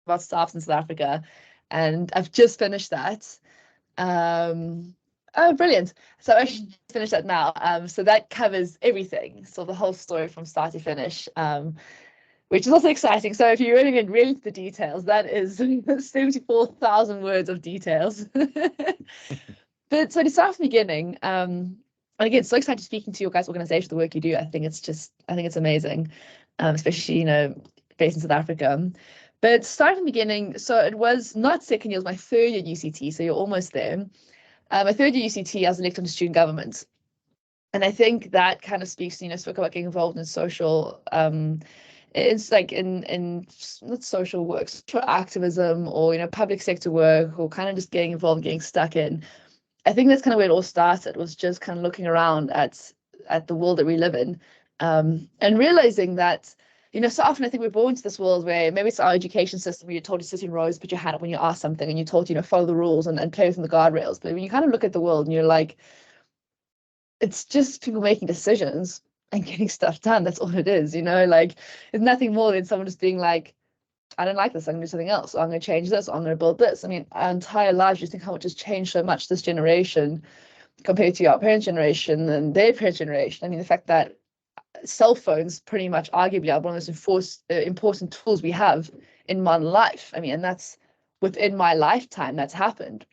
about staffs in South Africa, and I've just finished that. Oh, brilliant. So I actually just finished that now. So that covers everything. So the whole story from start to finish, which is also exciting. So if you really get really into the details, that is 74,000 words of details. But so to start from the beginning, and again, so excited speaking to your guys' organization, the work you do. I think it's amazing, especially, based in South Africa. But starting from the beginning, so it was not second year, it was my third year UCT, so you're almost there. My third year UCT, I was elected into student government. And I think that kind of speaks to, spoke about getting involved in social, it's like in not social work, social activism, or, public sector work, or kind of just getting involved, getting stuck in. I think that's kind of where it all started, was just kind of looking around at the world that we live in, and realizing that, so often I think we're born into this world where maybe it's our education system where you're told to sit in rows, put your hand up when you ask something, and you're told, follow the rules and play within the guardrails. But when you kind of look at the world and you're like, it's just people making decisions and getting stuff done. That's all it is, like it's nothing more than someone just being like, I don't like this, I'm gonna do something else, or I'm gonna change this, or I'm gonna build this. I mean, our entire lives, you think how much has changed so much this generation compared to our parents' generation and their parents' generation. I mean, the fact that cell phones pretty much arguably are one of the most important tools we have in modern life. I mean, and that's within my lifetime that's happened.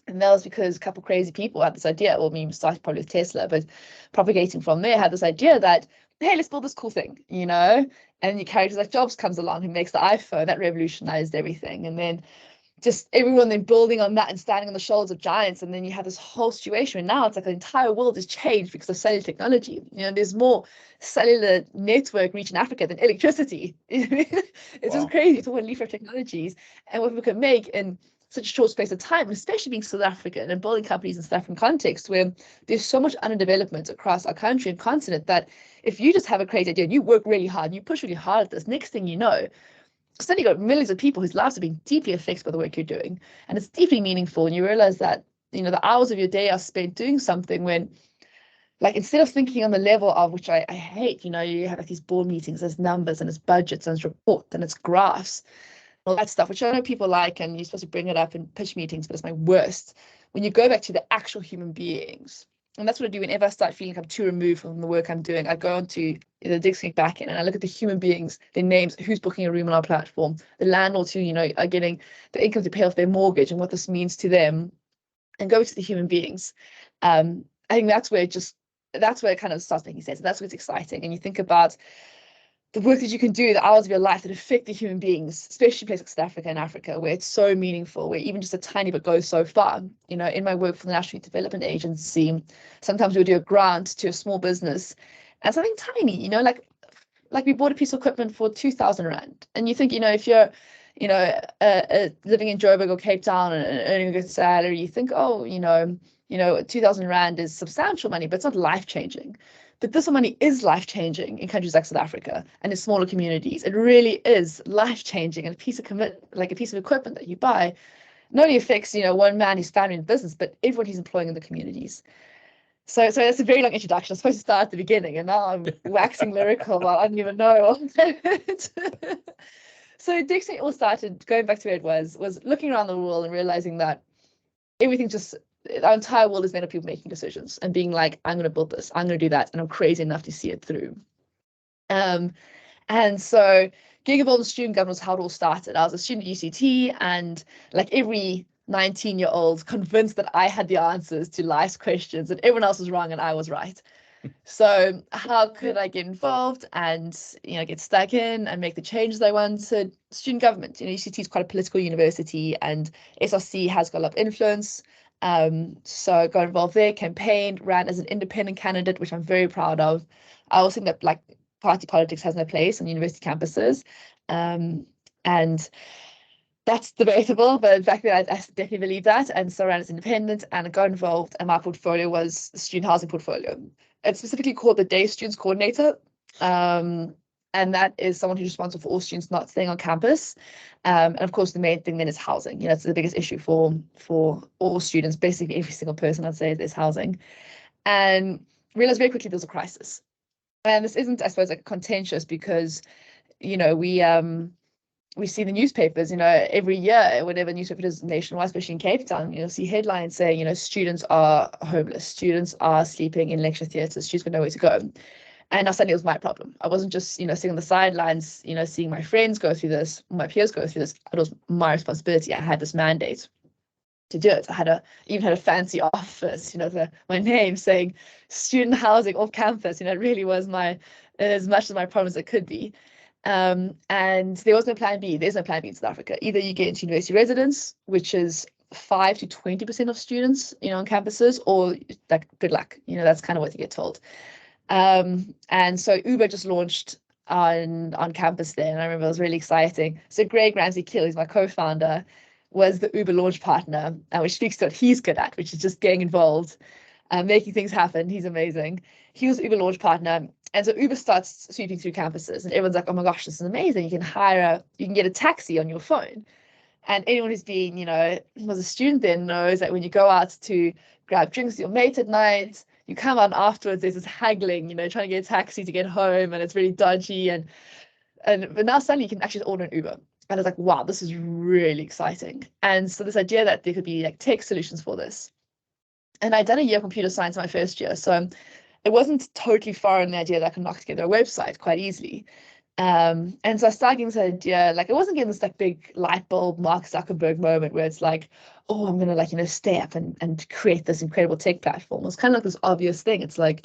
And that was because a couple of crazy people had this idea, well, me started probably with Tesla, but propagating from there, had this idea that, hey, let's build this cool thing, and your characters like Jobs comes along, who makes the iPhone, that revolutionized everything. And then just everyone then building on that and standing on the shoulders of giants. And then you have this whole situation where now it's like the entire world has changed because of cellular technology. There's more cellular network reaching Africa than electricity. It's just crazy to what leapfrog technologies and what we can make in such a short space of time, especially being South African and building companies in South African context where there's so much underdevelopment across our country and continent that if you just have a crazy idea and you work really hard and you push really hard at this, next thing you know, suddenly you've got millions of people whose lives are being deeply affected by the work you're doing. And it's deeply meaningful. And you realize that, the hours of your day are spent doing something when, like, instead of thinking on the level of, which I hate, you have like these board meetings, there's numbers and it's budgets and it's reports and it's graphs, all that stuff, which I know people like, and you're supposed to bring it up in pitch meetings, but it's my worst. When you go back to the actual human beings, and that's what I do whenever I start feeling like I'm too removed from the work I'm doing. I go onto the Dixie backend and I look at the human beings, their names, who's booking a room on our platform, the landlords who, are getting the income to pay off their mortgage and what this means to them, and go to the human beings. I think that's where it kind of starts making sense. And that's what's exciting. And you think about the work that you can do, the hours of your life that affect the human beings, especially places like South Africa and Africa, where it's so meaningful, where even just a tiny bit goes so far. In my work for the National Youth Development Agency, sometimes we would do a grant to a small business and something tiny, like we bought a piece of equipment for 2,000 Rand. And you think, if you're, living in Joburg or Cape Town and earning a good salary, you think, 2,000 Rand is substantial money, but it's not life-changing. But this money is life-changing in countries like South Africa and in smaller communities. It really is life-changing. And a piece of equipment that you buy not only affects, one man, his family and business, but everyone he's employing in the communities. So that's a very long introduction. I'm supposed to start at the beginning, and now I'm waxing lyrical. Well, I don't even know. So Dixie all started, going back to where it was looking around the world and realizing that everything our entire world is made of people making decisions and being like, I'm going to build this, I'm going to do that, and I'm crazy enough to see it through. And so getting involved in student government was how it all started. I was a student at UCT, and like every 19-year-old, convinced that I had the answers to life's questions and everyone else was wrong and I was right. So how could I get involved and get stuck in and make the changes I wanted? Student government, UCT is quite a political university, and SRC has got a lot of influence. So I got involved there, campaigned, ran as an independent candidate, which I'm very proud of. I also think that like party politics has no place on university campuses, and that's debatable, but in fact, I definitely believe that. And so I ran as independent and got involved, and my portfolio was the student housing portfolio. It's specifically called the Day Students Coordinator. And that is someone who's responsible for all students not staying on campus. And of course, the main thing then is housing. It's the biggest issue for all students. Basically, every single person, I'd say, is housing. And realized very quickly there was a crisis. And this isn't, I suppose, like contentious because, we we see the newspapers, you know, every year, whenever newspaper is nationwide, especially in Cape Town, you'll see headlines saying, you know, students are homeless, students are sleeping in lecture theatres, students don't know where to go. And now suddenly it was my problem. I wasn't just, you know, sitting on the sidelines, you know, seeing my friends go through this, my peers go through this. It was my responsibility. I had this mandate to do it. Even had a fancy office, you know, my name saying student housing off campus. You know, it really was as much as my problem as it could be. And there was no plan B. There's no plan B in South Africa. Either you get into university residence, which is 5 to 20% of students, you know, on campuses, or like good luck. You know, that's kind of what you get told. And so Uber just launched on campus there, and I remember it was really exciting. So Greg Ramsey-Kill, who's my co-founder, was the Uber launch partner, which speaks to what he's good at, which is just getting involved, making things happen. He's amazing. He was the Uber launch partner. And so Uber starts sweeping through campuses, and everyone's like, oh my gosh, this is amazing. You can get a taxi on your phone. And anyone who's been, you know, was a student then knows that when you go out to grab drinks with your mate at night, you come out afterwards, there's this haggling, you know, trying to get a taxi to get home, and it's really dodgy. But now suddenly you can actually order an Uber. And I was like, wow, this is really exciting. And so this idea that there could be like tech solutions for this. And I'd done a year of computer science my first year. So it wasn't totally foreign, the idea that I could knock together a website quite easily. And so I started getting this idea, like, it wasn't getting this like big light bulb Mark Zuckerberg moment where it's like, oh, I'm gonna like, you know, stay up and create this incredible tech platform. It was kind of like this obvious thing. It's like,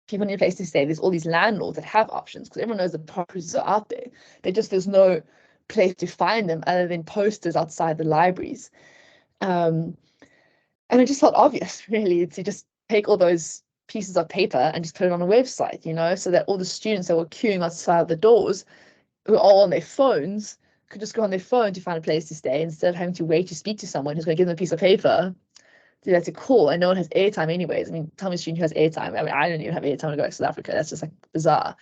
people need a place to stay. There's all these landlords that have options because everyone knows the properties are out there. There's no place to find them other than posters outside the libraries. And it just felt obvious, really, to just take all those pieces of paper and just put it on a website, you know, so that all the students that were queuing outside the doors, who are all on their phones, could just go on their phone to find a place to stay instead of having to wait to speak to someone who's going to give them a piece of paper. That's a call, and no one has airtime anyways. I mean, tell me a student who has airtime. I mean, I don't even have airtime to go to South Africa. That's just like bizarre.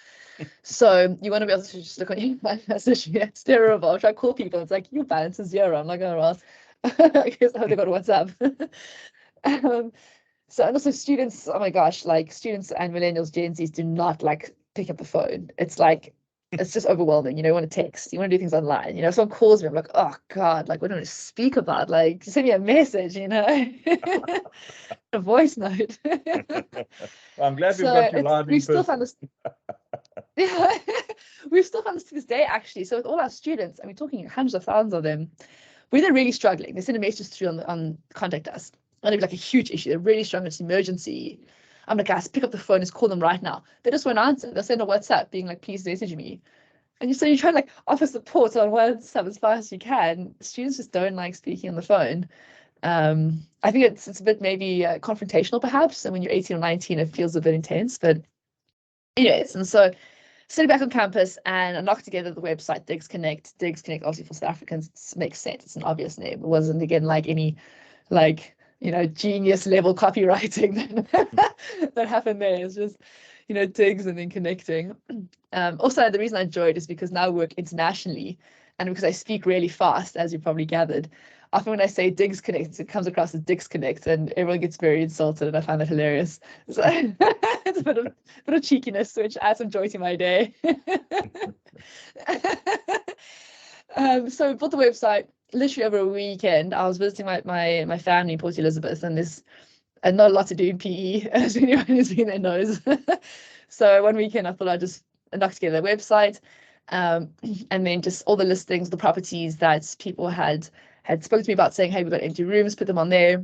So you want to be able to just look on your message. Yeah, it's terrible. Try to call people. It's like, your balance is zero. I'm like, oh well, I guess I hope they got WhatsApp. So, and also students, oh my gosh, like students and millennials, Gen Zs do not like pick up the phone. It's like, it's just overwhelming. You know, you want to text, you want to do things online. You know, if someone calls me, I'm like, oh God, like, what do I want to speak about? Like, send me a message, you know, a voice note. Well, I'm glad we've got you live in person. Still found this. Yeah, we've still found this to this day, actually. So with all our students, and we're talking hundreds of thousands of them, when they're really struggling, they send a message through on Contact Us. And it'd be like a huge issue. They're really struggling. It's an emergency. I'm like, guys, pick up the phone, just call them right now. They just won't answer. They'll send a WhatsApp being like, please message me. And you try to like offer support on WhatsApp as fast as you can. Students just don't like speaking on the phone. I think it's a bit maybe confrontational perhaps. And when you're 18 or 19, it feels a bit intense. But anyways, and so sitting back on campus and I knocked together the website Digs Connect. Digs Connect, obviously for South Africans, makes sense. It's an obvious name. It wasn't again like any like, you know, genius level copywriting that happened there. It's just, you know, digs and then connecting. Also, the reason I enjoyed is because now I work internationally and because I speak really fast, as you probably gathered. Often when I say Digs Connect, it comes across as Dicks Connect and everyone gets very insulted and I find that hilarious. So it's a bit of cheekiness, which adds some joy to my day. So we built the website literally over a weekend. I was visiting my family in Port Elizabeth, and there's not a lot to do in PE, as anyone who's been there knows. So one weekend I thought I'd just knock together a website, and then just all the listings, the properties that people had spoken to me about, saying, hey, we've got empty rooms, put them on there.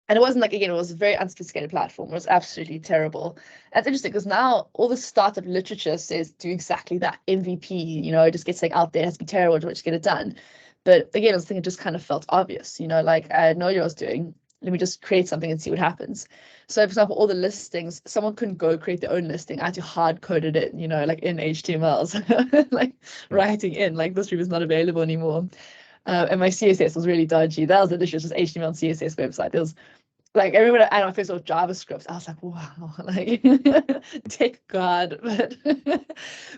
And it wasn't like, again, it was a very unsophisticated platform. It was absolutely terrible. And it's interesting because now all the startup literature says do exactly that. MVP, you know, just get something out there. It has to be terrible to just get it done. But again, I was thinking it just kind of felt obvious, you know, like I know what I was doing. Let me just create something and see what happens. So for example, all the listings, someone couldn't go create their own listing. I had to hard code it in, you know, like in HTML. So like writing in, like this room is not available anymore. And my CSS was really dodgy. That was the issue, just HTML and CSS website. There was like, I remember I first saw JavaScript, I was like, wow, like tech god, but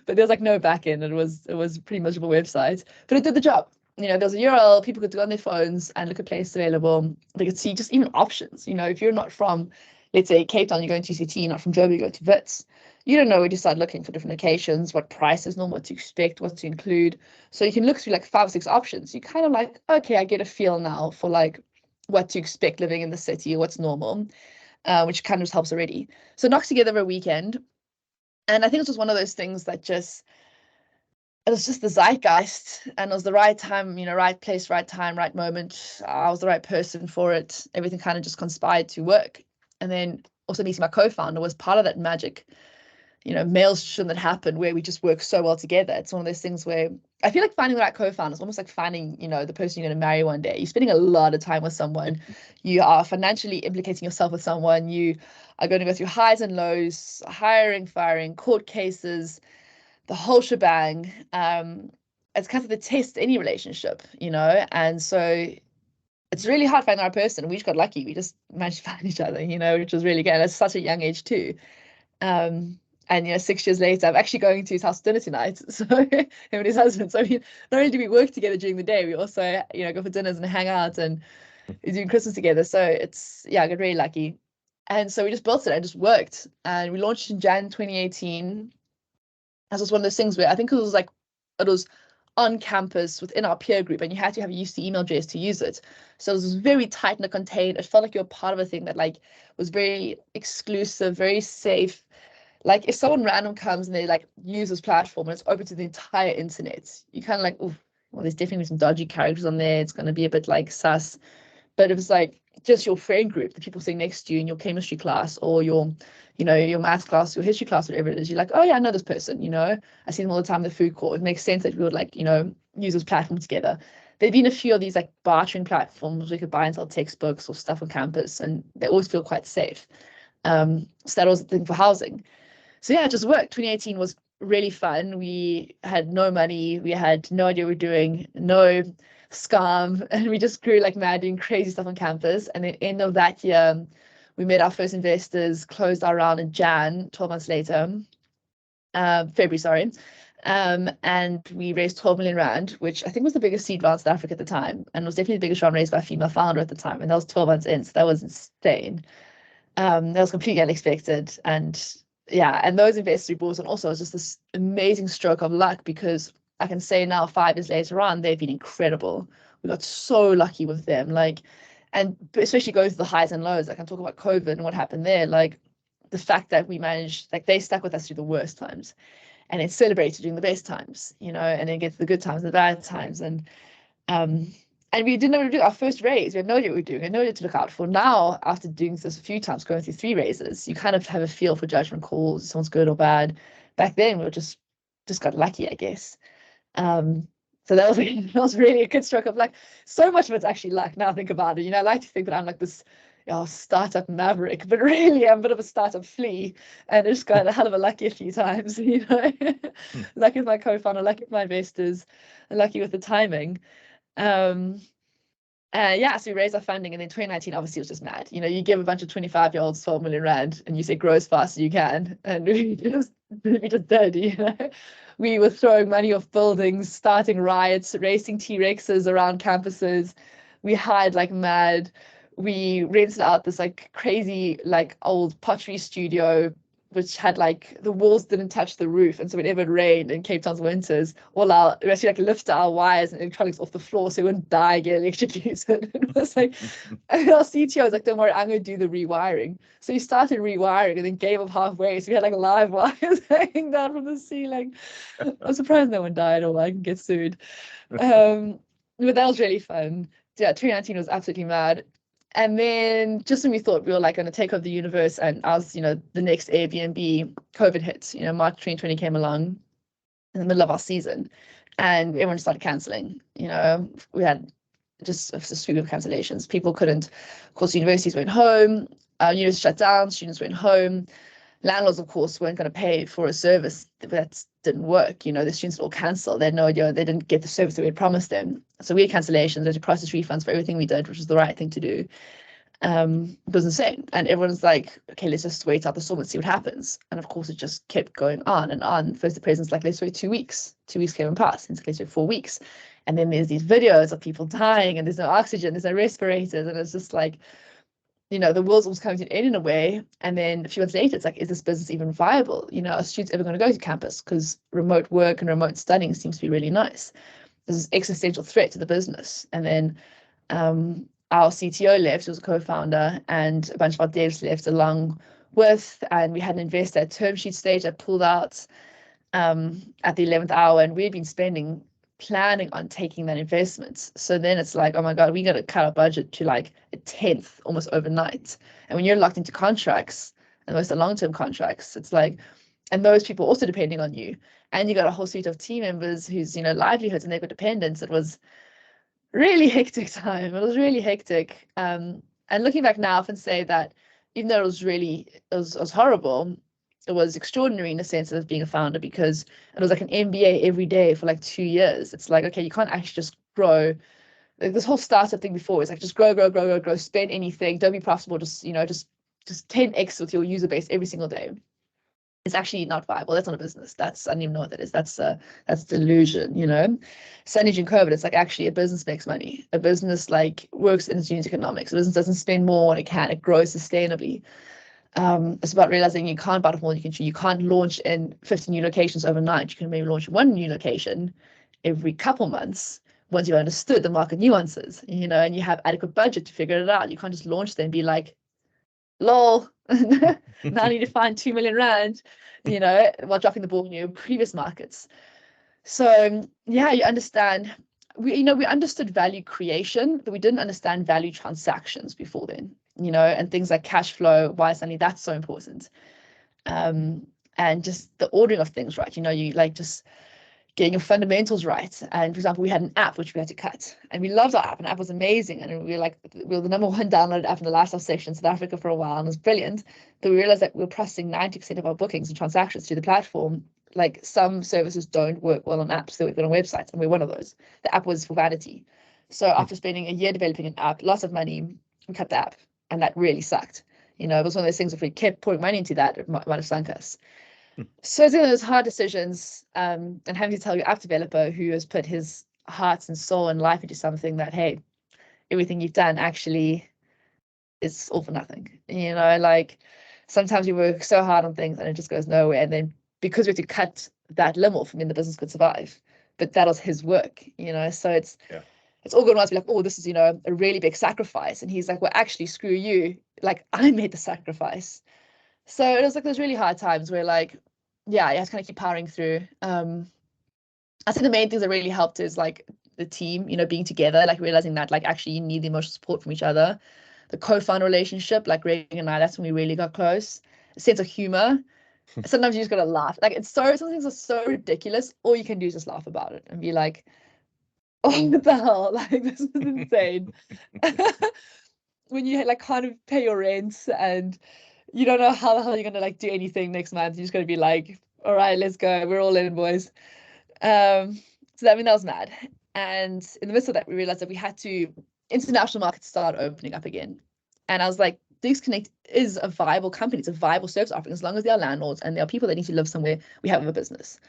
there was like no backend. It was a pretty miserable website, but it did the job. You know, there was a URL, people could go on their phones and look at places available. They could see just even options. You know, if you're not from let's say Cape Town, you're going to UCT, not from Joburg, you go to Wits. You don't know where to start looking for different locations, what price is normal, what to expect, what to include. So you can look through like 5 or 6 options. You kind of like, okay, I get a feel now for like what to expect living in the city, what's normal, which kind of just helps already. So knocked together over a weekend. And I think it was just one of those things that just, it was just the zeitgeist, and it was the right time, you know, right place, right time, right moment. I was the right person for it. Everything kind of just conspired to work. And then also meeting my co-founder was part of that magic, you know, maelstrom that happened where we just work so well together. It's one of those things where I feel like finding the right co-founder is almost like finding, you know, the person you're going to marry one day. You're spending a lot of time with someone. You are financially implicating yourself with someone. You are going to go through highs and lows, hiring, firing, court cases, the whole shebang. It's kind of the test any relationship, you know, and so it's really hard finding the right person. We just got lucky. We just managed to find each other, you know, which was really good. And at such a young age too. And you know, 6 years later, I'm actually going to his house dinner tonight. So him and his husband. So not only do we work together during the day, we also, you know, go for dinners and hang out and doing Christmas together. So it's, yeah, I got really lucky. And so we just built it and just worked. And we launched in Jan 2018. That was one of those things where I think it was on campus within our peer group, and you had to have a UC email address to use it. So it was very tight and contained. It felt like you were part of a thing that like was very exclusive, very safe. Like if someone random comes and they like use this platform and it's open to the entire internet, you kind of like, oh, well, there's definitely some dodgy characters on there. It's going to be a bit like sus. But it was like just your friend group, the people sitting next to you in your chemistry class or your, you know, your math class, your history class, whatever it is. You're like, oh yeah, I know this person, you know, I see them all the time in the food court. It makes sense that we would like, you know, use this platform together. There've been a few of these like bartering platforms we could buy and sell textbooks or stuff on campus, and they always feel quite safe. So that was the thing for housing. So yeah, it just worked. 2018 was really fun. We had no money. We had no idea what we were doing, no scam, and we just grew like mad doing crazy stuff on campus. And at the end of that year, we met our first investors, closed our round in Jan, 12 months later, February, sorry. And we raised 12 million Rand, which I think was the biggest seed round in South Africa at the time, and was definitely the biggest round raised by a female founder at the time. And that was 12 months in, so that was insane. That was completely unexpected. And yeah, and those investors we brought on also was just this amazing stroke of luck, because I can say now 5 years later on, they've been incredible. We got so lucky with them, like, and especially going through the highs and lows. Like I'm talking about COVID and what happened there, like the fact that we managed, like they stuck with us through the worst times and then celebrated during the best times, you know, and then get to the good times and the bad times. And we didn't know what to do. Our first raise, we had no idea what we were doing. We had no idea to look out for. Now, after doing this a few times, going through 3 raises, you kind of have a feel for judgment calls, if someone's good or bad. Back then, we were just got lucky, I guess. So that was really a good stroke of luck. So much of it's actually luck. Now I think about it. You know, I like to think that I'm like this startup maverick, but really I'm a bit of a startup flea, and I just got a hell of a lucky a few times. You know, lucky with my co-founder, lucky with my investors, and lucky with the timing. Yeah, so we raised our funding, and then 2019 obviously was just mad. You know, you give a bunch of 25-year-olds 12 million Rand and you say grow as fast as you can, and we just did, you know. We were throwing money off buildings, starting riots, racing T-Rexes around campuses. We hired like mad. We rented out this like crazy like old pottery studio, which had like the walls didn't touch the roof, and so whenever it rained in Cape Town's winters, we actually like lift our wires and electronics off the floor so we wouldn't die, get electrocuted. It was like, and our CTO was like, don't worry, I'm going to do the rewiring. So he started rewiring and then gave up halfway, so we had like live wires hanging down from the ceiling. I'm surprised no one died or like get sued. But that was really fun. Yeah, 2019 was absolutely mad. And then just when we thought we were like going to take over the universe, and as you know, the next Airbnb, COVID hit. You know, March 2020 came along in the middle of our season, and everyone started canceling. You know, we had just a slew of cancellations. People couldn't, of course, universities went home, universities shut down, students went home. Landlords, of course, weren't going to pay for a service that didn't work. You know, the students all cancelled. They had no idea, they didn't get the service that we had promised them. So we had cancellations, we had to process refunds for everything we did, which was the right thing to do. It was insane. And everyone's like, okay, let's just wait out the storm and see what happens. And of course, it just kept going on and on. First, the president's like, let's wait 2 weeks. 2 weeks came and passed. And it's like, let's wait 4 weeks. And then there's these videos of people dying, and there's no oxygen, there's no respirators. And it's just like, the world's almost coming to an end in a way. And then a few months later, it's like, is this business even viable? Are students ever going to go to campus? Because remote work and remote studying seems to be really nice. There's this existential threat to the business. And then our CTO left, who was a co-founder, and a bunch of our devs left along with, and we had an investor at term sheet stage that pulled out at the 11th hour, and we'd been planning on taking that investment. So then it's like, oh my God, we got to cut our budget to like a 10th almost overnight. And when you're locked into contracts, and most are long-term contracts, it's like, and those people also depending on you, and you got a whole suite of team members whose livelihoods and they've got dependents. It was really hectic time. It was really hectic. And looking back now, I often say that even though it was horrible, it was extraordinary in the sense of being a founder, because it was like an MBA every day for like 2 years. It's like, okay, you can't actually just grow. Like this whole startup thing before is like, just grow, spend anything, don't be profitable, just 10x with your user base every single day. It's actually not viable. That's not a business. I don't even know what that is. That's delusion, Suddenly during COVID, it's like, actually a business makes money. A business like works in its unit economics. A business doesn't spend more when it can. It grows sustainably. It's about realizing you can't bite off more than you can chew. You can't launch in 50 new locations overnight. You can maybe launch one new location every couple months once you've understood the market nuances, and you have adequate budget to figure it out. You can't just launch there and be like, lol, now I need to find 2 million rand, while dropping the ball in your previous markets. So yeah, you understand. We understood value creation, but we didn't understand value transactions before then. And things like cash flow, why suddenly that's so important. And just the ordering of things right. You like just getting your fundamentals right. And for example, we had an app which we had to cut, and we loved our app, and the app was amazing. And we were the number one downloaded app in the lifestyle section in South Africa for a while, and it was brilliant. But we realized that we were processing 90% of our bookings and transactions through the platform. Like, some services don't work well on apps, they work well on websites, and we're one of those. The app was for vanity. So after spending a year developing an app, lots of money, we cut the app. And that really sucked. It was one of those things, if we kept pouring money into that, it might have sunk us. So it's one of those hard decisions, and having to tell your app developer who has put his heart and soul and life into something that, hey, everything you've done actually is all for nothing. Like, sometimes you work so hard on things and it just goes nowhere. And then because we have to cut that limb off, the business could survive. But that was his work, so it's... Yeah. It's all good once, be like, oh, this is, a really big sacrifice. And he's like, well, actually, screw you. Like, I made the sacrifice. So it was like those really hard times where, like, yeah, you have to kind of keep powering through. I think the main things that really helped is like the team, being together, like realizing that, like, actually you need the emotional support from each other. The co-founder relationship, like Greg and I, that's when we really got close. A sense of humor. Sometimes you just gotta laugh. Like, some things are so ridiculous. All you can do is just laugh about it and be like, oh, what the hell? Like, this is insane. When you like can't pay your rent and you don't know how the hell you're gonna like do anything next month, you're just gonna be like, all right, let's go. We're all in, boys. So that was mad. And in the midst of that, we realized that we had to international markets start opening up again. And I was like, Disconnect is a viable company. It's a viable service offering as long as there are landlords and there are people that need to live somewhere. We have a business.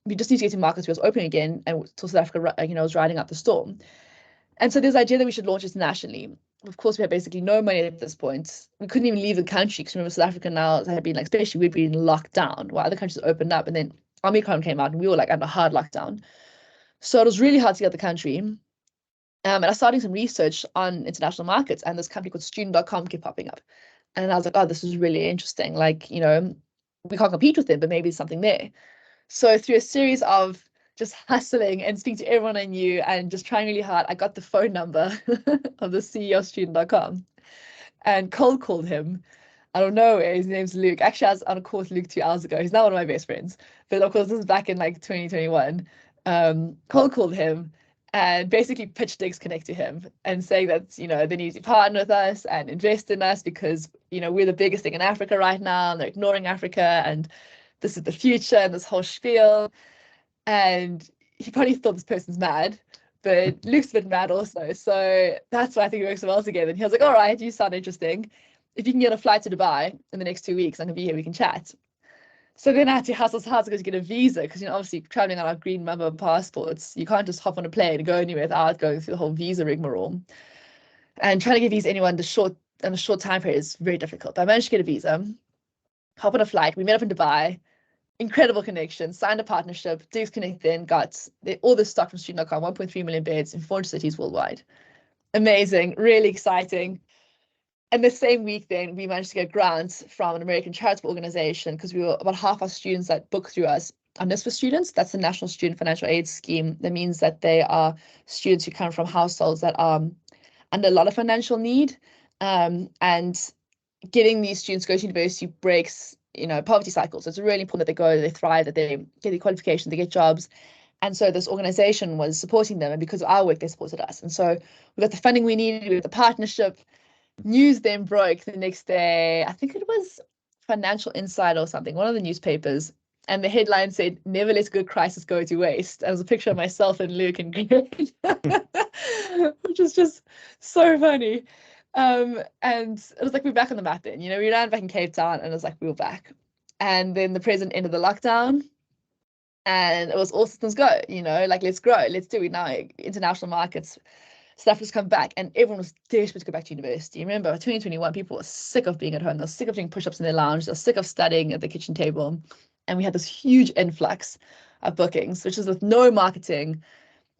We just need to get to markets where it's opening again, and South Africa, was riding out the storm. And so there's the idea that we should launch internationally. Of course, we had basically no money at this point. We couldn't even leave the country, because remember, South Africa now had been like, especially we'd been locked down while other countries opened up, and then Omicron came out and we were like under hard lockdown. So it was really hard to get out the country. And I was starting some research on international markets, and this company called student.com kept popping up. And I was like, oh, this is really interesting. Like, we can't compete with them, but maybe there's something there. So through a series of just hustling and speaking to everyone I knew and just trying really hard, I got the phone number of the CEO of student.com and cold called him. I don't know, his name's Luke. Actually, I was on a call with Luke 2 hours ago. He's now one of my best friends. But of course, this is back in like 2021. Cold called him and basically pitched Disconnect to him and saying that, they need to partner with us and invest in us because, we're the biggest thing in Africa right now, and they're ignoring Africa, and this is the future, and this whole spiel. And he probably thought this person's mad, but Luke's a bit mad also. So that's why I think we work so well together. And he was like, all right, you sound interesting. If you can get a flight to Dubai in the next 2 weeks, I'm going to be here, we can chat. So then I had to hustle hard to go to get a visa, because, obviously traveling on our green member passports, you can't just hop on a plane and go anywhere without going through the whole visa rigmarole. And trying to give visa anyone the short in a short time period is very difficult. But I managed to get a visa, hop on a flight. We met up in Dubai. Incredible connection, signed a partnership. Dukes Connect then got all the stock from student.com, 1.3 million beds in 400 cities worldwide. Amazing, really exciting. And the same week then, we managed to get grants from an American charitable organization because we were about half our students that book through us are NSFA students. That's the National Student Financial Aid Scheme. That means that they are students who come from households that are under a lot of financial need. And getting these students to go to university breaks poverty cycles. So it's really important that they go, they thrive, that they get the qualifications, they get jobs. And so this organization was supporting them, and because of our work, they supported us. And so we got the funding we needed, we got the partnership. News then broke the next day. I think it was Financial Insider or something, one of the newspapers. And the headline said, "Never let a good crisis go to waste." And it was a picture of myself and Luke and Greg, which was just so funny. And it was like, we're back on the map then. We ran back in Cape Town, and it was like, we were back. And then the president ended the lockdown, and it was all systems go, like, let's grow, let's do it now. International markets, stuff has come back, and everyone was desperate to go back to university. Remember, 2021, people were sick of being at home. They were sick of doing push-ups in their lounge. They were sick of studying at the kitchen table. And we had this huge influx of bookings, which was with no marketing.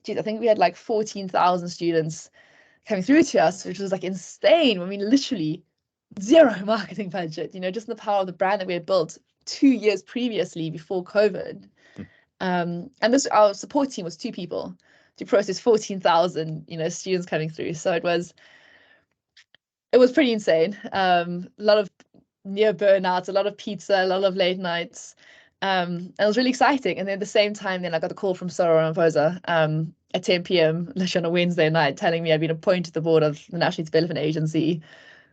Geez, I think we had like 14,000 students coming through to us, which was like insane. I mean, literally zero marketing budget, just in the power of the brand that we had built 2 years previously before COVID. And our support team was 2 people to process 14,000, students coming through. So it was pretty insane. A lot of near burnouts, a lot of pizza, a lot of late nights. And it was really exciting. And then at the same time, then I got a call from Sarah Ramaphosa at 10 p.m. literally on a Wednesday night, telling me I'd been appointed to the board of the National Youth Development Agency,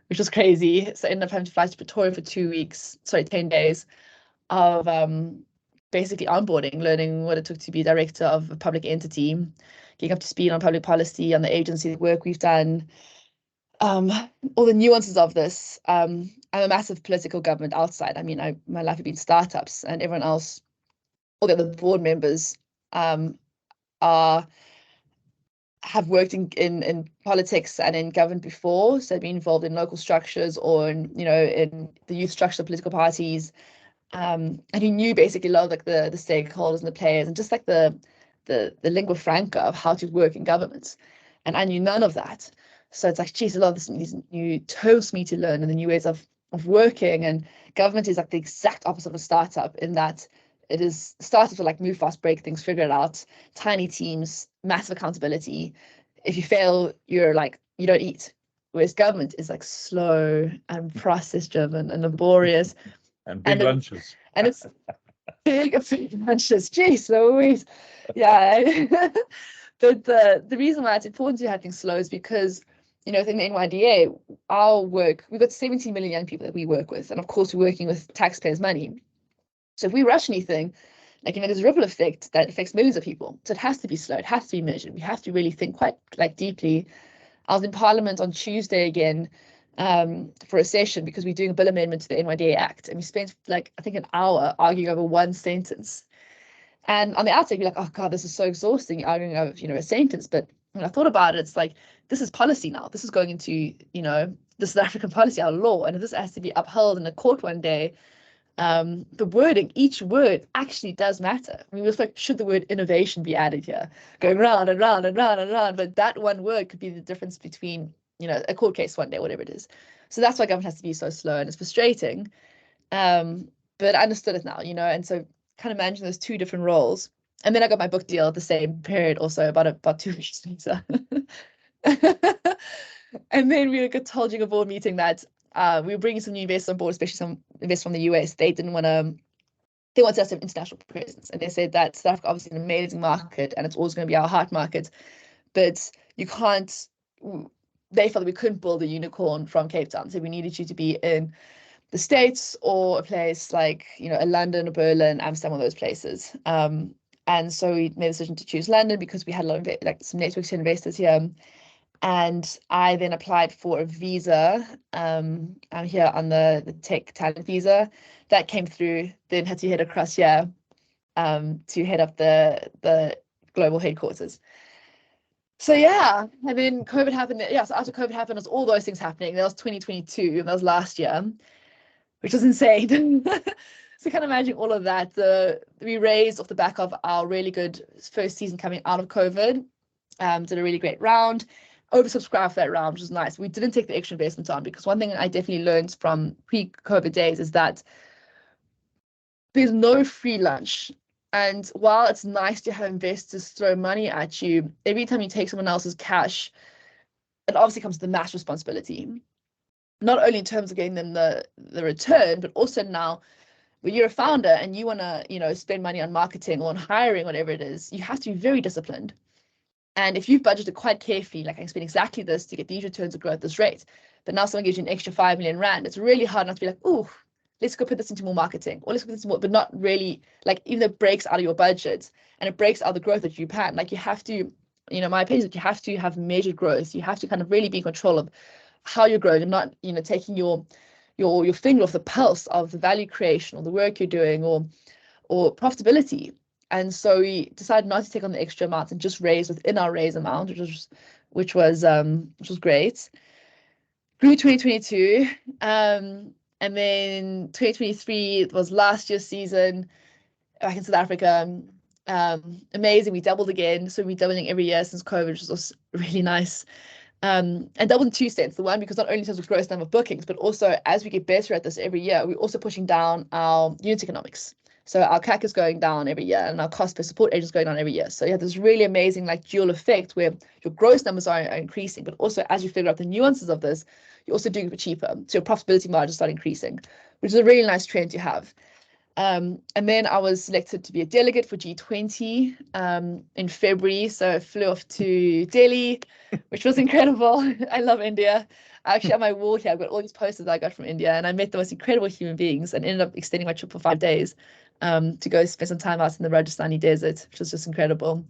which was crazy. So I ended up having to fly to Pretoria for 10 days of basically onboarding, learning what it took to be director of a public entity, getting up to speed on public policy, on the agency work we've done, all the nuances of this. I'm a massive political government outside. I mean, my life had been startups, and everyone else, all the other board members, have worked in politics and in government before, so they've been involved in local structures or in the youth structure of political parties, and who knew basically a lot of like the stakeholders and the players, and just like the lingua franca of how to work in governments. And I knew none of that. So it's like, geez, a lot of these new terms for me to learn and the new ways of working. And government is like the exact opposite of a startup, in that it is startups are like move fast, break things, figure it out, tiny teams, massive accountability. If you fail, you're like, you don't eat. Whereas government is like slow and process driven and laborious. And big lunches. And it's big lunches. Jeez Louise. Yeah. But the reason why it's important to have things slow is because, within the NYDA, our work, we've got 17 million young people that we work with. And of course, we're working with taxpayers' money. So if we rush anything, like, there's a ripple effect that affects millions of people. So it has to be slow. It has to be measured. We have to really think quite deeply. I was in Parliament on Tuesday again for a session because we're doing a bill amendment to the NYDA Act. And we spent I think an hour arguing over one sentence. And on the outside, you're like, oh God, this is so exhausting, arguing over, a sentence. But when I thought about it, it's like, this is policy now. This is going into, the South African policy, our law. And if this has to be upheld in a court one day, the wording, each word actually does matter. I mean, we was like, should the word innovation be added here? Going round and round and round and round. But that one word could be the difference between, a court case one day, whatever it is. So that's why government has to be so slow, and it's frustrating. But I understood it now, and so kind of managing those 2 different roles. And then I got my book deal at the same period, also about 2 weeks later. And then we got told during a board meeting that we were bringing some new investors on board, especially some investors from the US. They wanted us to have international presence. And they said that South Africa obviously an amazing market, and it's always going to be our heart market. But you can't, they felt that we couldn't build a unicorn from Cape Town. So we needed you to be in the States or a place like, a London or Berlin, Amsterdam, all those places. And so we made the decision to choose London because we had a lot of some networks to investors here. And I then applied for a visa. I'm here on the tech talent visa that came through, then had to head across here to head up the global headquarters. So yeah, and then COVID happened. Yeah, so after COVID happened, there's all those things happening. That was 2022, and that was last year, which was insane. So kind of imagine all of that. We raised off the back of our really good first season coming out of COVID. Did a really great round, oversubscribed for that round, which was nice. We didn't take the extra investment on because one thing I definitely learned from pre-COVID days is that there's no free lunch. And while it's nice to have investors throw money at you, every time you take someone else's cash, it obviously comes with the mass responsibility. Not only in terms of getting them the return, but also now when you're a founder and you want to, spend money on marketing or on hiring, whatever it is, you have to be very disciplined. And if you've budgeted quite carefully, like I can spend exactly this to get these returns to grow at this rate, but now someone gives you an extra 5 million rand, it's really hard not to be like, oh, let's go put this into more marketing, or let's put this into more, but not really, like, even though it breaks out of your budget and it breaks out the growth that you plan, like you have to, my opinion is that you have to have measured growth. You have to kind of really be in control of how you're growing and not, taking your finger off the pulse of the value creation or the work you're doing or profitability. And so we decided not to take on the extra amount and just raise within our raise amount, which was great. Grew 2022, and then 2023 was last year's season back in South Africa. Amazing, we doubled again. So we're doubling every year since COVID, which was really nice. And doubled in two sense. The one, because not only in terms of gross number of bookings, but also as we get better at this every year, we're also pushing down our unit economics. So our CAC is going down every year and our cost per support agent is going down every year. So you have this really amazing like dual effect where your gross numbers are increasing, but also as you figure out the nuances of this, you're also doing it cheaper. So your profitability margins start increasing, which is a really nice trend to have. And then I was selected to be a delegate for G20 in February. So I flew off to Delhi, which was incredible. I love India. Actually, on my wall here, I've got all these posters that I got from India, and I met the most incredible human beings and ended up extending my trip for 5 days to go spend some time out in the Rajasthani desert, which was just incredible.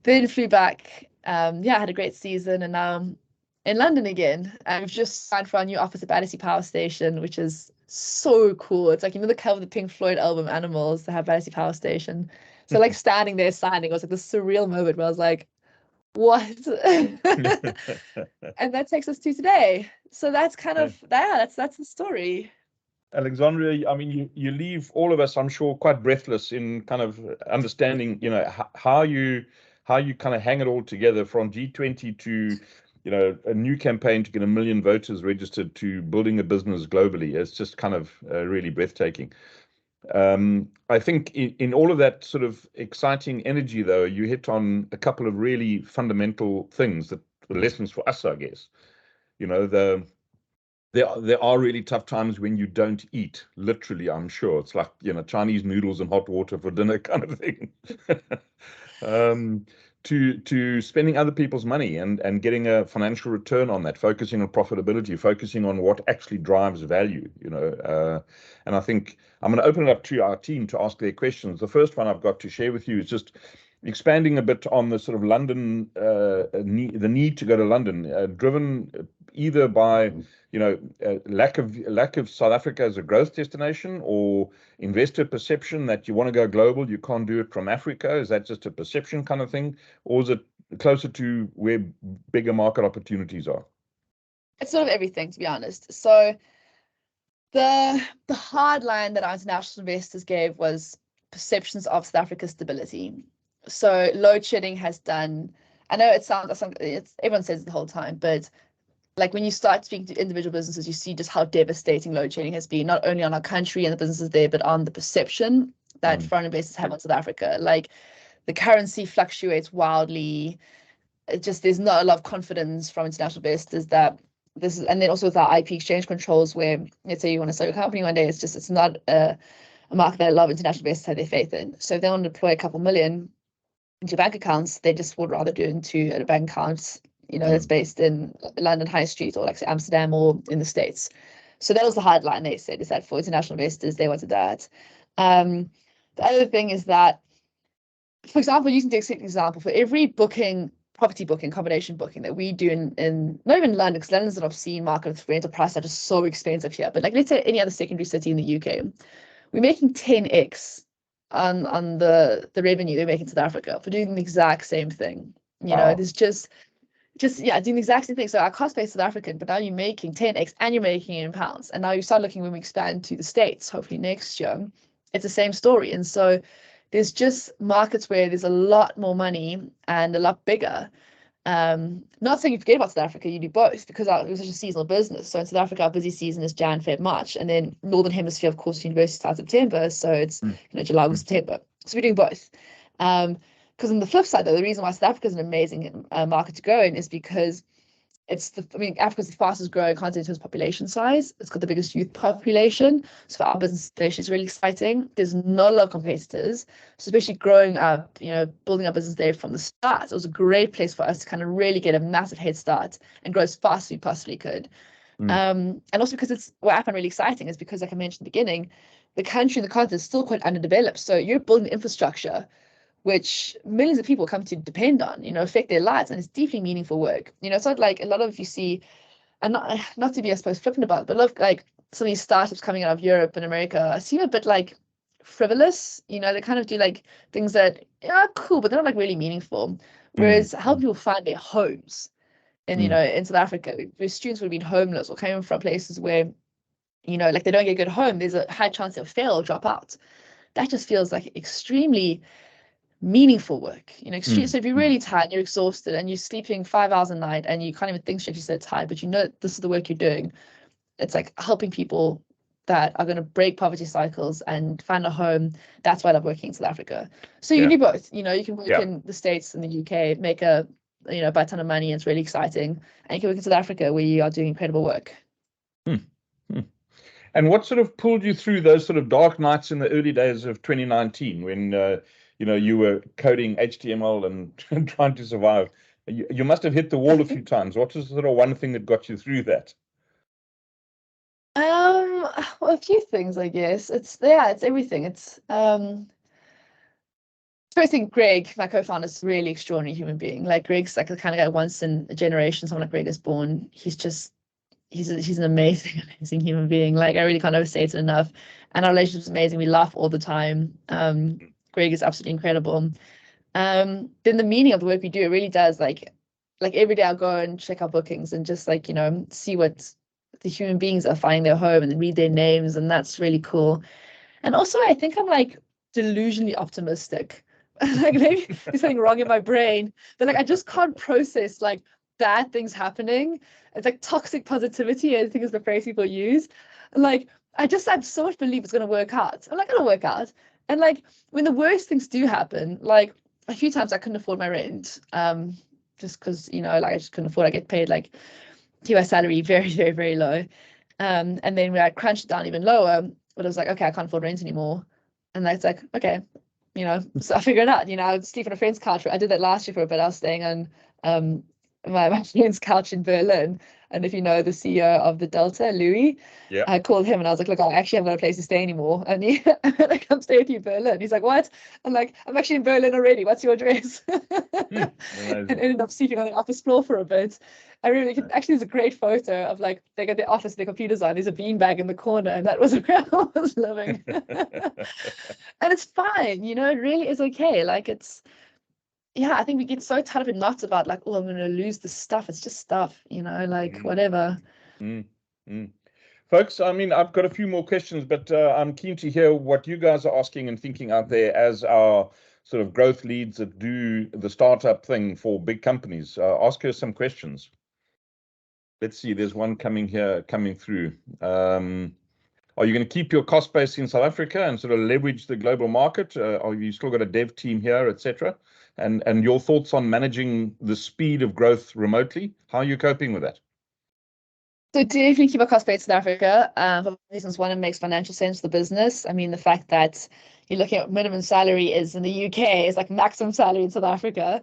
Then flew back. I had a great season, and now I'm in London again. I've just signed for our new office at Battersea Power Station, which is so cool. It's like, the cover of the Pink Floyd album Animals, they have Battersea Power Station. So like standing there signing, it was like this surreal moment where I was like, what? And that takes us to today. So that's kind of that's the story. Alexandria, I mean, you leave all of us, I'm sure, quite breathless in kind of understanding, how you kind of hang it all together from G20 to, a new campaign to get 1 million voters registered to building a business globally. It's just kind of really breathtaking. I think in all of that sort of exciting energy, though, you hit on a couple of really fundamental things that were lessons for us, I guess. There are really tough times when you don't eat, literally, I'm sure. It's like, Chinese noodles and hot water for dinner kind of thing. To spending other people's money and getting a financial return on that, focusing on profitability, focusing on what actually drives value, and I think I'm going to open it up to our team to ask their questions. The first one I've got to share with you is just expanding a bit on the sort of London, the need to go to London, driven either by lack of South Africa as a growth destination, or investor perception that you want to go global, you can't do it from Africa. Is that just a perception kind of thing, or is it closer to where bigger market opportunities are? It's sort of everything, to be honest. So the hard line that our international investors gave was perceptions of South Africa's stability. So load shedding has done, I know it sounds, everyone says it the whole time, but like when you start speaking to individual businesses, you see just how devastating load shedding has been, not only on our country and the businesses there, but on the perception that foreign investors have on South Africa. Like the currency fluctuates wildly. There's not a lot of confidence from international investors that this is, and then also with our IP exchange controls, where let's say you want to start your company one day, it's not a market that a lot of international investors have their faith in. So if they want to deploy a couple million into bank accounts, they just would rather do it into a bank account, that's based in London High Street or like say Amsterdam or in the States. So that was the hard line they said, is that for international investors, they wanted that. The other thing is that, for example, using the example, for every property booking, combination booking that we do in not even London, because London's an obscene market with rental prices that are so expensive here, but like let's say any other secondary city in the UK, we're making 10x on the revenue they're making in South Africa for doing the exact same thing. You know, there's just yeah, doing the exact same thing. So our cost base is South African, but now you're making 10x and you're making it in pounds. And now you start looking when we expand to the States, hopefully next year, it's the same story. And so there's just markets where there's a lot more money and a lot bigger. Not saying you forget about South Africa, you do both because we're such a seasonal business. So in South Africa, our busy season is Jan, Feb, March, and then Northern Hemisphere, of course, university starts September, so it's July, August, September. So we're doing both. Because on the flip side, though, the reason why South Africa is an amazing market to go in is because Africa's the fastest growing continent in terms of population size. It's got the biggest youth population. So for our business, it's really exciting. There's not a lot of competitors. So especially growing up, building our business there from the start, it was a great place for us to kind of really get a massive head start and grow as fast as we possibly could. And also because what I find really exciting is because, like I mentioned at the beginning, the country and the continent is still quite underdeveloped. So you're building the infrastructure which millions of people come to depend on, affect their lives, and it's deeply meaningful work. It's not like a lot of you see, and not to be, I suppose, flippant about it, but look, like some of these startups coming out of Europe and America seem a bit like frivolous. They kind of do like things that are cool, but they're not like really meaningful. Whereas helping people find their homes, and in South Africa, where students would have been homeless or coming from places where, like they don't get a good home, there's a high chance they'll fail or drop out. That just feels like extremely meaningful work, So if you're really tired, you're exhausted, and you're sleeping 5 hours a night, and you can't even think straight, you said tired, but this is the work you're doing. It's like helping people that are going to break poverty cycles and find a home. That's why I love working in South Africa. So you can do both. You can work in the States and the UK, make a buy a ton of money, and it's really exciting. And you can work in South Africa where you are doing incredible work. And what sort of pulled you through those sort of dark nights in the early days of 2019 when you were coding HTML and trying to survive? You must have hit the wall a few times. What was sort of one thing that got you through that? Well, a few things, I guess. It's everything. It's first thing, Greg, my co-founder, is a really extraordinary human being. Like Greg's like the kind of guy once in a generation someone like Greg is born. He's an amazing, amazing human being. Like I really can't overstate it enough. And our relationship is amazing. We laugh all the time. Greg is absolutely incredible. Then the meaning of the work we do, it really does like every day I'll go and check our bookings and just like, see what the human beings are finding their home and read their names. And that's really cool. And also I think I'm like delusionally optimistic. Like maybe there's something wrong in my brain, but like I just can't process like bad things happening. It's like toxic positivity, I think is the phrase people use. Like I have so much belief it's going to work out. I'm not going to work out. And like when the worst things do happen, like a few times I couldn't afford my rent, just because like I just couldn't afford. I get paid like TY salary very, very, very low. And then when I crunched it down even lower, but I was like, okay, I can't afford rent anymore. And that's like, okay, so I figured it out. I would sleep on a friend's couch. I did that last year for a bit. I was staying on my friend's couch in Berlin. And if you know the CEO of the Delta, Louis, I called him and I was like, look, I actually haven't got a place to stay anymore. And I'm going to come stay with you in Berlin. He's like, what? I'm like, I'm actually in Berlin already. What's your address? And ended up sleeping on the office floor for a bit. Actually, there's a great photo of like, they got their office, their computers on. There's a beanbag in the corner. And that was where I was living. And it's fine, it really is okay. Like I think we get so tied up in knots about like, oh, I'm going to lose the stuff. It's just stuff, whatever. Folks, I've got a few more questions, but I'm keen to hear what you guys are asking and thinking out there as our sort of growth leads that do the startup thing for big companies. Ask her some questions. Let's see, there's one coming through. Are you going to keep your cost base in South Africa and sort of leverage the global market? Are you still got a dev team here, etc.? And your thoughts on managing the speed of growth remotely? How are you coping with that? So definitely keep our cost base in Africa. For reasons, one, it makes financial sense for the business. The fact that you're looking at minimum salary is in the UK is like maximum salary in South Africa.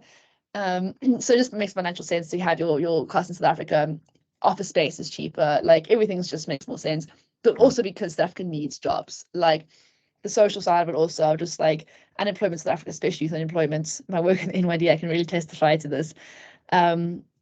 So it just makes financial sense to have your cost in South Africa. Office space is cheaper. Like everything just makes more sense. But also because South Africa needs jobs. Like the social side of it also, just like unemployment in South Africa, especially youth unemployment. My work in NYD, I can really testify to this.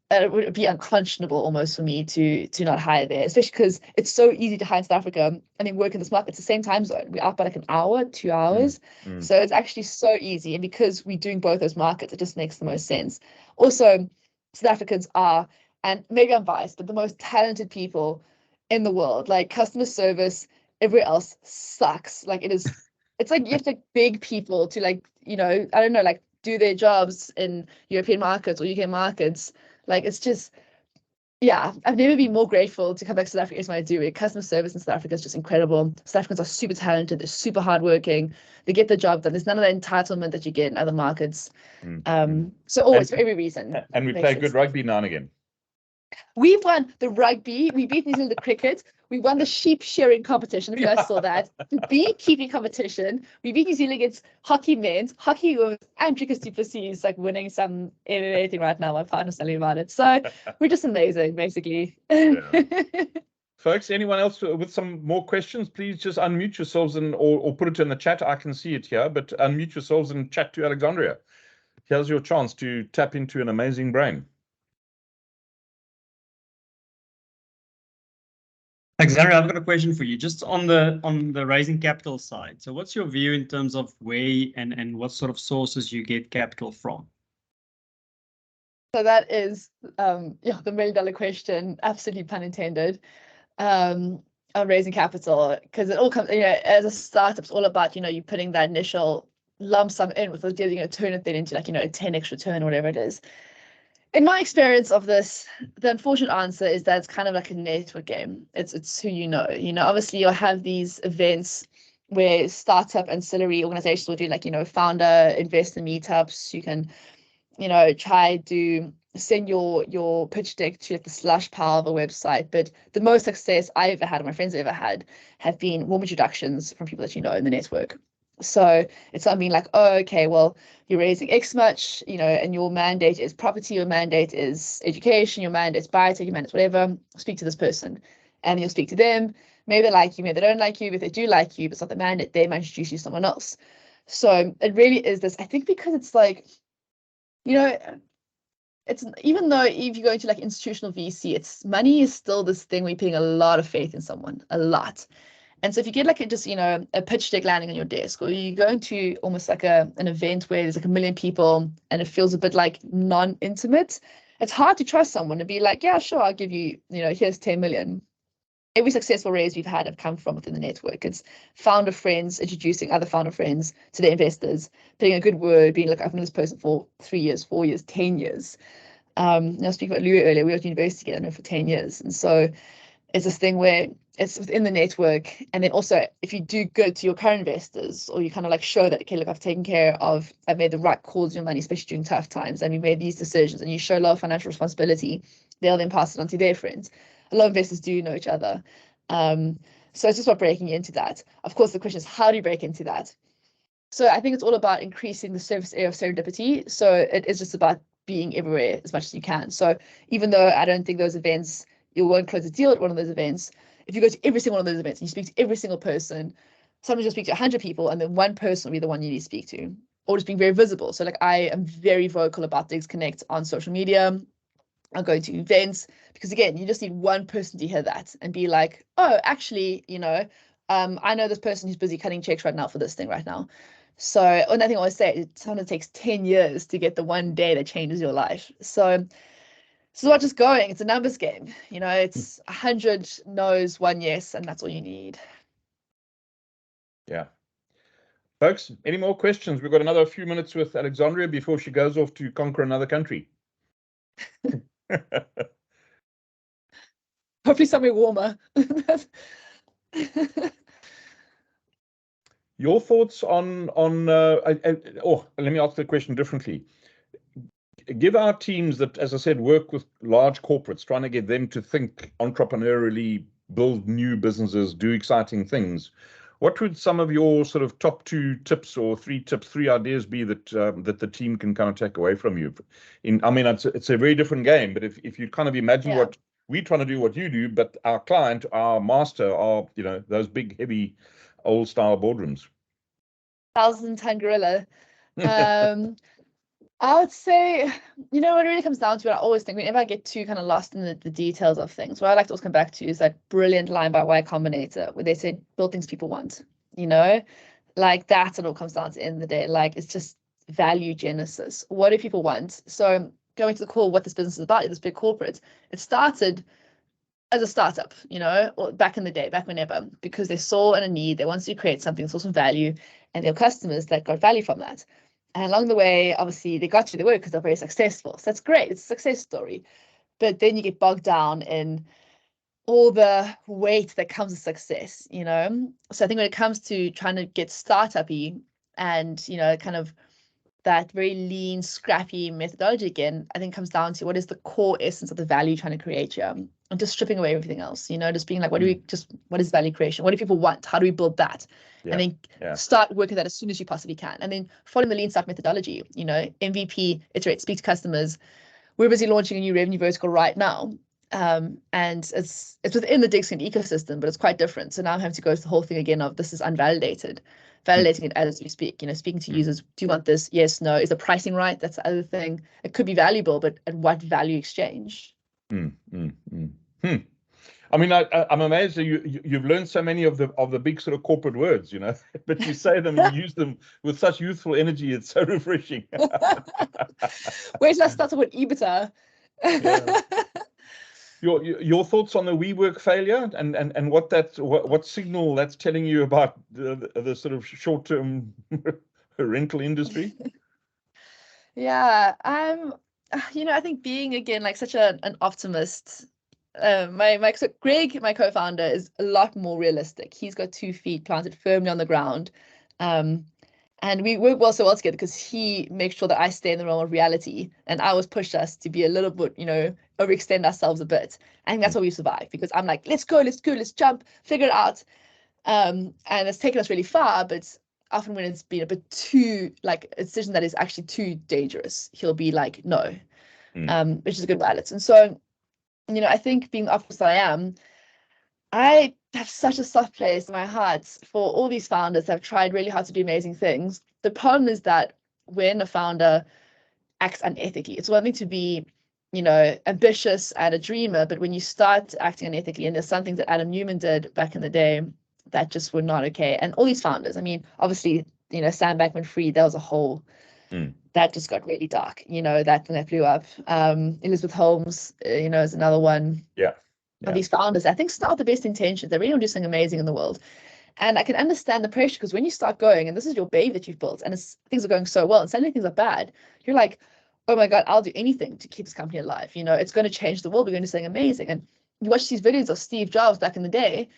it would be unconscionable almost for me to not hire there, especially because it's so easy to hire in South Africa and then work in this market. It's the same time zone. We're out by like an hour, 2 hours. So it's actually so easy. And because we're doing both those markets, it just makes the most sense. Also, South Africans are, and maybe I'm biased, but the most talented people in the world. Like customer service, everywhere else sucks. Like it's like you have to beg people to like, I don't know, like do their jobs in European markets or UK markets. Like it's just, yeah, I've never been more grateful to come back to South Africa as I do it. Customer service in South Africa is just incredible. South Africans are super talented, they're super hardworking, they get the job done. There's none of the entitlement that you get in other markets. So always, for every reason. And we play good rugby now and again. We've won the rugby, we beat New Zealand the cricket, we won the sheep shearing competition, if you guys saw that. The beekeeping competition, we beat New Zealand against hockey men's, hockey women's, and Dricus du Plessis like winning some MMA thing right now. My partner's telling me about it. So we're just amazing, basically. Yeah. Folks, anyone else with some more questions, please just unmute yourselves or put it in the chat. I can see it here, but unmute yourselves and chat to Alexandria. Here's your chance to tap into an amazing brain. Alexandria, I've got a question for you, just on the raising capital side. So what's your view in terms of where and what sort of sources you get capital from? So that is the $1 million question, absolutely pun intended, on raising capital, because it all comes, as a startup, it's all about, you putting that initial lump sum in with the idea that turn it then into like, a 10x return or whatever it is. In my experience of this, the unfortunate answer is that it's kind of like a network game. It's who you know. Obviously you'll have these events where startup ancillary organizations will do like, founder investor meetups. You can, try to send your pitch deck to the slush pile of a website. But the most success I ever had, or my friends ever had, have been warm introductions from people that you know in the network. So it's something like, oh, okay, well, you're raising X much, and your mandate is property, your mandate is education, your mandate is biotech, your mandate is whatever. Speak to this person, and you'll speak to them. Maybe they like you, maybe they don't like you, but they do like you, but it's not the mandate. They might introduce you to someone else. So it really is this, I think, because it's like, it's, even though if you go into like institutional VC, it's money is still this thing where you're putting a lot of faith in someone, a lot. And so if you get like a pitch deck landing on your desk, or you go into almost like an event where there's like 1 million people and it feels a bit like non-intimate, it's hard to trust someone and be like, yeah, sure, I'll give you, here's 10 million. Every successful raise we've had have come from within the network. It's founder friends introducing other founder friends to their investors, putting a good word, being like, I've known this person for 3 years, 4 years, 10 years. I was speaking about Louis earlier, we were at university together for 10 years. And so it's this thing where it's within the network. And then also, if you do good to your current investors, or you kind of like show that, okay, look, I've made the right calls with your money, especially during tough times, and we made these decisions, and you show a lot of financial responsibility, they'll then pass it on to their friends. A lot of investors do know each other. So it's just about breaking into that. Of course, the question is, how do you break into that? So I think it's all about increasing the surface area of serendipity. So it is just about being everywhere as much as you can. So even though I don't think those events, you won't close a deal at one of those events, if you go to every single one of those events and you speak to every single person, sometimes you'll speak to 100 people and then one person will be the one you need to speak to, or just being very visible. So like I am very vocal about Digs Connect on social media. I'm going to events, because again, you just need one person to hear that and be like, oh, actually, I know this person who's busy cutting checks right now for this thing right now. So another thing I always say, it sometimes takes 10 years to get the one day that changes your life. So it's not just going, it's a numbers game. It's 100 no's, 1 yes, and that's all you need. Yeah. Folks, any more questions? We've got another few minutes with Alexandria before she goes off to conquer another country. Hopefully somewhere warmer. Your thoughts on let me ask the question differently. Give our teams that, as I said, work with large corporates, trying to get them to think entrepreneurially, build new businesses, do exciting things. What would some of your sort of top 2 tips or 3 tips, 3 ideas be that that the team can kind of take away from you? It's a very different game, but if you kind of imagine what we're trying to do, what you do, but our client, our master, are those big, heavy, old style boardrooms. 1,000-ton gorilla. I would say, you know, what it really comes down to, what I always think whenever I get too kind of lost in the details of things, what I like to always come back to is that brilliant line by Y Combinator, where they say, build things people want, you know, like that's what it all comes down to in the day. Like, it's just value genesis. What do people want? So going to the core, what this business is about, this big corporate, it started as a startup, you know, or back in the day, back whenever, because they saw a need, they wanted to create something, saw some value, and their customers that got value from that. And along the way, obviously, they got to the work because they're very successful. So that's great. It's a success story. But then you get bogged down in all the weight that comes with success, you know? So I think when it comes to trying to get startup-y and, you know, kind of that very lean, scrappy methodology again, I think comes down to what is the core essence of the value you're trying to create here, and just stripping away everything else, you know, just being like, what is value creation? What do people want? How do we build that? And then start working that as soon as you possibly can. And then following the lean startup methodology, you know, MVP, iterate, speak to customers. We're busy launching a new revenue vertical right now. And it's within the Digskin ecosystem, but it's quite different. So now I'm having to go through the whole thing again of this is unvalidated, validating it as we speak, you know, speaking to users. Do you want this? Yes, no. Is the pricing right? That's the other thing. It could be valuable, but at what value exchange? I mean, I'm amazed that you've learned so many of the big sort of corporate words, you know, but you say them and you use them with such youthful energy. It's so refreshing. Wait till I start with EBITDA. Yeah. Your thoughts on the WeWork failure and what signal that's telling you about the sort of short-term rental industry? Yeah, you know, I think being again like such an optimist. So Greg, my co-founder, is a lot more realistic. He's got 2 feet planted firmly on the ground. And we work well together because he makes sure that I stay in the realm of reality, and I always push us to be a little bit, you know, overextend ourselves a bit. I think that's why we survive, because I'm like, let's go, let's jump, figure it out. And it's taken us really far, but often when it's been a bit too, like a decision that is actually too dangerous, he'll be like, no, which is a good balance. And so, you know, I think being the optimist I am, I have such a soft place in my heart for all these founders that have tried really hard to do amazing things. The problem is that when a founder acts unethically, it's one thing to be, you know, ambitious and a dreamer, but when you start acting unethically, and there's some things that Adam Newman did back in the day that just were not okay. And all these founders, I mean, obviously, you know, Sam Bankman-Fried, that was a whole, that just got really dark, you know, that thing that blew up. Elizabeth Holmes, you know, is another one. Of these founders, I think, start with the best intentions. They really want to do something amazing in the world. And I can understand the pressure, because when you start going, and this is your baby that you've built, and things are going so well, and suddenly things are bad, you're like, oh my God, I'll do anything to keep this company alive. You know, it's going to change the world. We're going to do something amazing. And you watch these videos of Steve Jobs back in the day,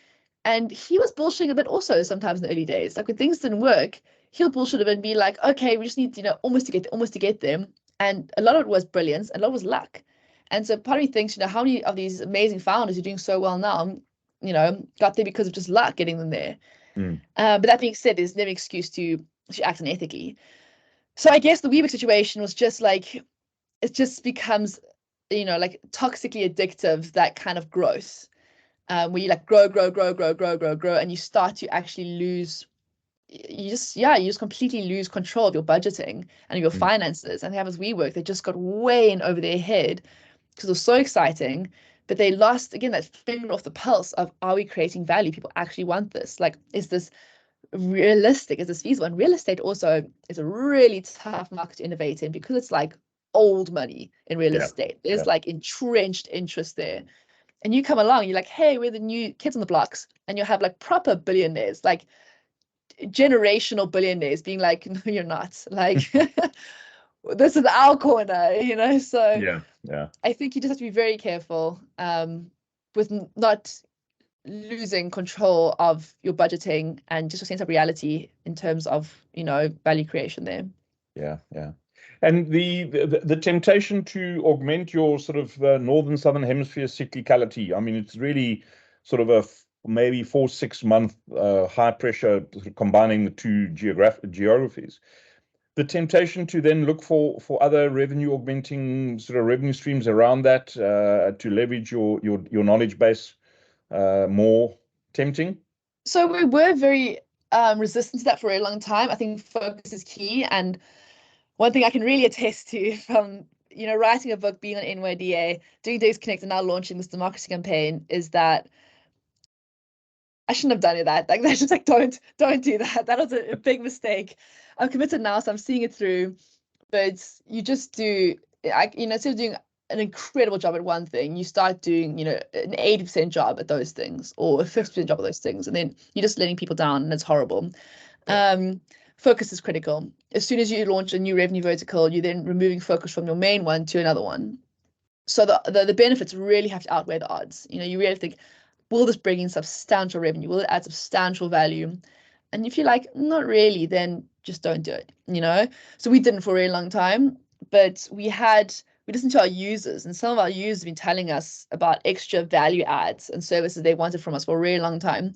and he was bullshitting a bit also sometimes in the early days. Like when things didn't work, he'll bullshit a bit and be like, okay, we just need, you know, almost to get them. And a lot of it was brilliance, and a lot was luck. And so part of me thinks, you know, how many of these amazing founders who are doing so well now, you know, got there because of just luck getting them there. But that being said, there's never excuse to act unethically. So I guess the WeWork situation was just like, it just becomes, you know, like toxically addictive, that kind of growth, where you like grow, and you start to actually lose. You just completely lose control of your budgeting and your finances. And they have this WeWork, they just got way in over their head because it was so exciting, but they lost again that finger off the pulse of, are we creating value? People actually want this. Like, is this realistic? Is this feasible? And real estate also is a really tough market to innovate in, because it's like old money in real estate. There's like entrenched interest there. And you come along, you're like, hey, we're the new kids on the blocks, and you'll have like proper billionaires, like generational billionaires being like, no, you're not. Like, this is our corner, you know? So I think you just have to be very careful with not losing control of your budgeting and just a sense of reality in terms of, you know, value creation there. And the temptation to augment your sort of northern southern hemisphere cyclicality. I mean, it's really sort of a maybe 4-6 month high pressure, combining the two geographies. The temptation to then look for other revenue augmenting sort of revenue streams around that, to leverage your knowledge base, more tempting. So we were very resistant to that for a long time. I think focus is key, and one thing I can really attest to from, you know, writing a book, being on NYDA, doing Days Connect, and now launching this democracy campaign is that I shouldn't have done that. Like, they're just like, don't do that. That was a big mistake. I'm committed now, so I'm seeing it through. But you just do, you know, instead of doing an incredible job at one thing, you start doing, you know, an 80% job at those things, or a 50% job at those things, and then you're just letting people down, and it's horrible. Focus is critical. As soon as you launch a new revenue vertical, you're then removing focus from your main one to another one. So the benefits really have to outweigh the odds. You know, you really think, will this bring in substantial revenue? Will it add substantial value? And if you're like, not really, then just don't do it, you know? So we didn't for a really long time, but we listened to our users, and some of our users have been telling us about extra value adds and services they wanted from us for a really long time.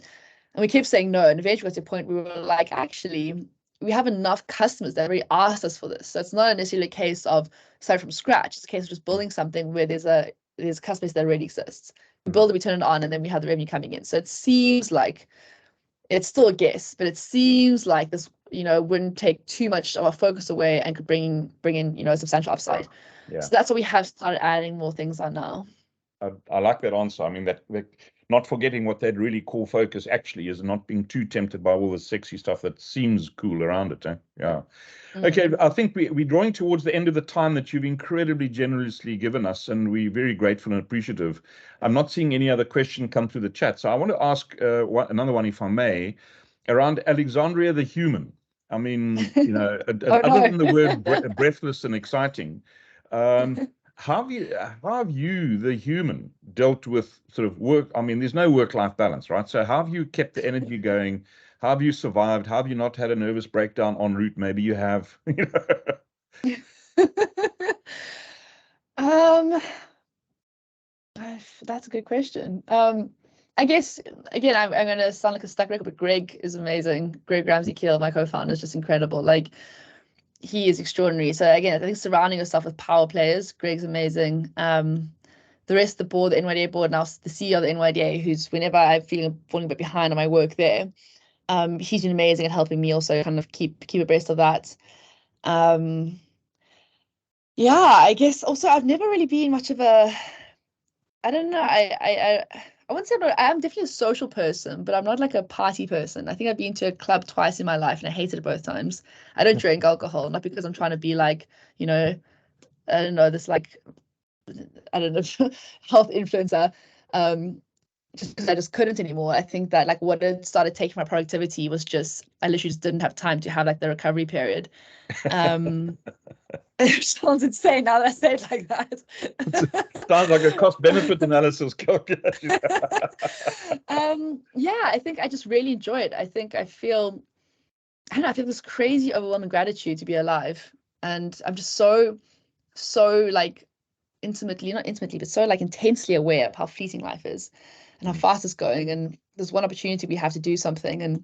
And we kept saying no. And eventually got to a point where we were like, actually, we have enough customers that already asked us for this. So it's not necessarily a case of starting from scratch. It's a case of just building something where there's a customer base that already exists. We build it, we turn it on, and then we have the revenue coming in. So it seems like, it's still a guess, but it seems like this, you know, wouldn't take too much of our focus away and could bring in, you know, a substantial upside. Yeah. So that's what we have started adding more things on now. I like that answer. I mean, that not forgetting what that really core focus actually is, and not being too tempted by all the sexy stuff that seems cool around it. Yeah. Okay, I think we're drawing towards the end of the time that you've incredibly generously given us, and we're very grateful and appreciative. I'm not seeing any other question come through the chat, so I want to ask another one, if I may, around Alexandria the human. I mean, you know, other than the word breathless and exciting, how have you, the human, dealt with sort of work? I mean, there's no work-life balance, right? So how have you kept the energy going? How have you survived? How have you not had a nervous breakdown en route? Maybe you have. That's a good question. I guess, again, I'm going to sound like a stuck record, but Greg is amazing. Greg Ramsey-Keel, my co-founder, is just incredible. Like, he is extraordinary. So again, I think surrounding yourself with power players, Greg's amazing. The rest of the board, the NYDA board, now the CEO of the NYDA, who's, whenever I'm falling a bit behind on my work there, he's been amazing at helping me also kind of keep abreast of that. Yeah, I guess also I've never really been much of a, I don't know, I wouldn't say I'm definitely a social person, but I'm not like a party person. I think I've been to a club twice in my life and I hated it both times. I don't drink alcohol, not because I'm trying to be like, you know, I don't know, this like, I don't know, health influencer. Just because I just couldn't anymore. I think that like what it started taking my productivity was just, I literally just didn't have time to have like the recovery period. It sounds insane now that I say it like that. Sounds like a cost-benefit analysis calculation. Yeah, I think I just really enjoy it. I think I feel this crazy overwhelming gratitude to be alive. And I'm just so like not intimately, but so like intensely aware of how fleeting life is and how fast it's going. And there's one opportunity we have to do something. And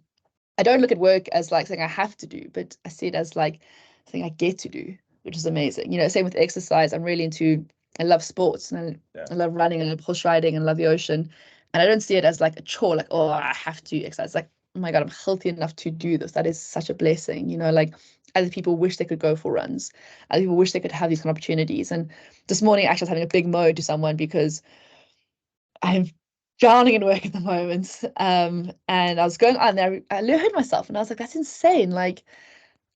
I don't look at work as like something I have to do, but I see it as like something I get to do, which is amazing. You know, same with exercise. I'm really I love sports, and I love running, and I love horse riding, and I love the ocean. And I don't see it as like a chore, like, oh, I have to exercise. Like, oh my God, I'm healthy enough to do this. That is such a blessing. You know, like other people wish they could go for runs. Other people wish they could have these kind of opportunities. And this morning, actually, I was having a big moan to someone because I'm drowning in work at the moment. And I was going on there, I heard myself, and I was like, that's insane. Like,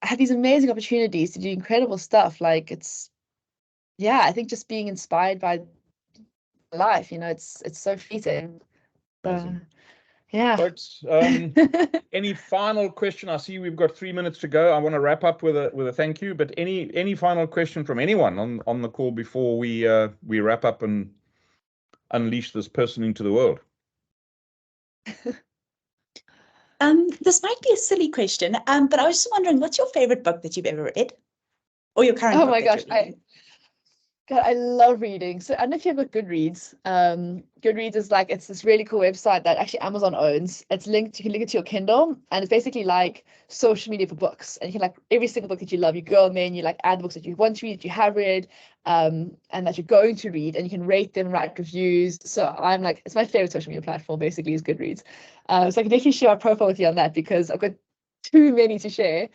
I had these amazing opportunities to do incredible stuff. Like, I think just being inspired by life, you know, it's so fleeting. Yeah. Folks, any final question? I see we've got 3 minutes to go. I want to wrap up with a thank you, but any final question from anyone on the call before we wrap up and unleash this person into the world? This might be a silly question, but I was just wondering, what's your favorite book that you've ever read, or your current book? Oh my gosh, I love reading. So I don't know if you've got Goodreads. Goodreads is like, it's this really cool website that actually Amazon owns. It's linked, you can link it to your Kindle, and it's basically like social media for books. And you can like every single book that you love, you go on there and you like add the books that you want to read, that you have read, and that you're going to read, and you can rate them, write reviews. So I'm like, it's my favorite social media platform basically, is Goodreads. So I can definitely share my profile with you on that because I've got too many to share.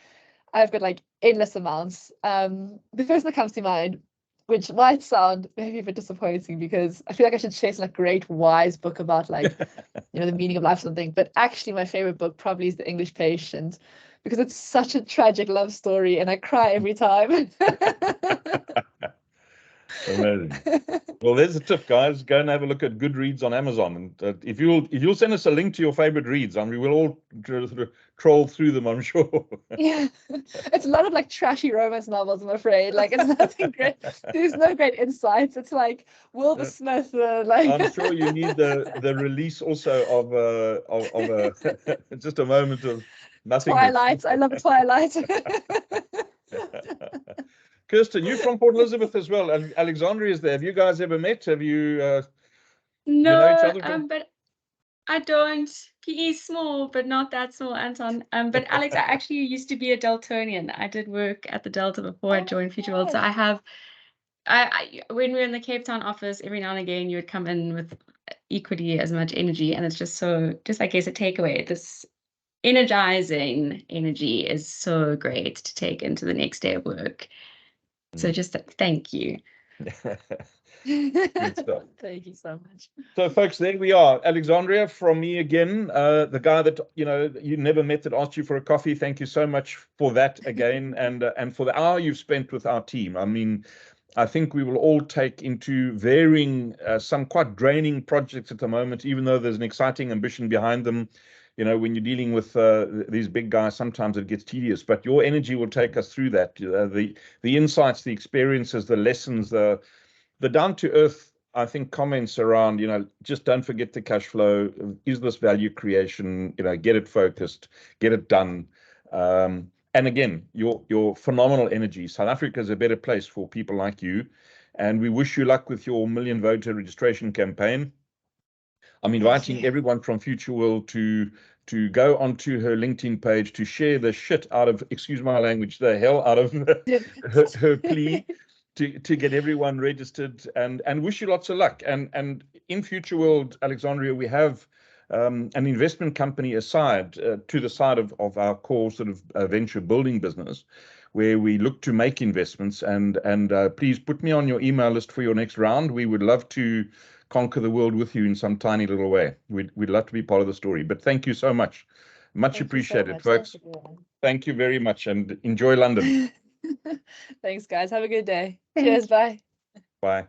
I've got like endless amounts. The first that comes to mind, which might sound maybe a bit disappointing because I feel like I should share some like great wise book about like, you know, the meaning of life or something. But actually my favorite book probably is The English Patient, because it's such a tragic love story and I cry every time. Amazing. Well, there's a tip, guys. Go and have a look at Goodreads on Amazon, and if you'll send us a link to your favorite reads, I mean, we'll all troll through them, I'm sure. Yeah, it's a lot of like trashy romance novels, I'm afraid. Like it's nothing great. There's no great insights. It's like Wilbur Smith, like. I'm sure you need the release also of a just a moment of nothing. Twilight. I love Twilight. Kirsten, you're from Port Elizabeth as well, and Alexandria is there. Have you guys ever met? Have you? No, you know each other but I don't. PE is small, but not that small, Anton. But Alex, I actually used to be a Deltonian. I did work at the Delta before I joined Futureworld. So I have, when we were in the Cape Town office, every now and again, you would come in with equally as much energy. And it's just I guess a takeaway. This energizing energy is so great to take into the next day of work. So just thank you. Good stuff. Thank you so much. So, folks, there we are. Alexandria, from me again, the guy that you never met that asked you for a coffee. Thank you so much for that again, and for the hour you've spent with our team. I mean, I think we will all take into varying, some quite draining projects at the moment, even though there's an exciting ambition behind them. You know, when you're dealing with these big guys, sometimes it gets tedious, but your energy will take us through that. The insights, the experiences, the lessons, the down to earth, I think, comments around, just don't forget the cash flow. Is this value creation? Get it focused, get it done. And again, your phenomenal energy. South Africa is a better place for people like you. And we wish you luck with your 1 million voter registration campaign. I'm inviting everyone from Futureworld to go onto her LinkedIn page to share the shit out of, excuse my language, the hell out of her plea to get everyone registered, and wish you lots of luck. And in Futureworld, Alexandria, we have an investment company aside to the side of our core sort of venture building business, where we look to make investments. And please put me on your email list for your next round. We would love to conquer the world with you in some tiny little way. We'd love to be part of the story. But thank you so much. Much appreciated, folks. Thank you very much, and enjoy London. Thanks, guys. Have a good day. Cheers. Bye. Bye.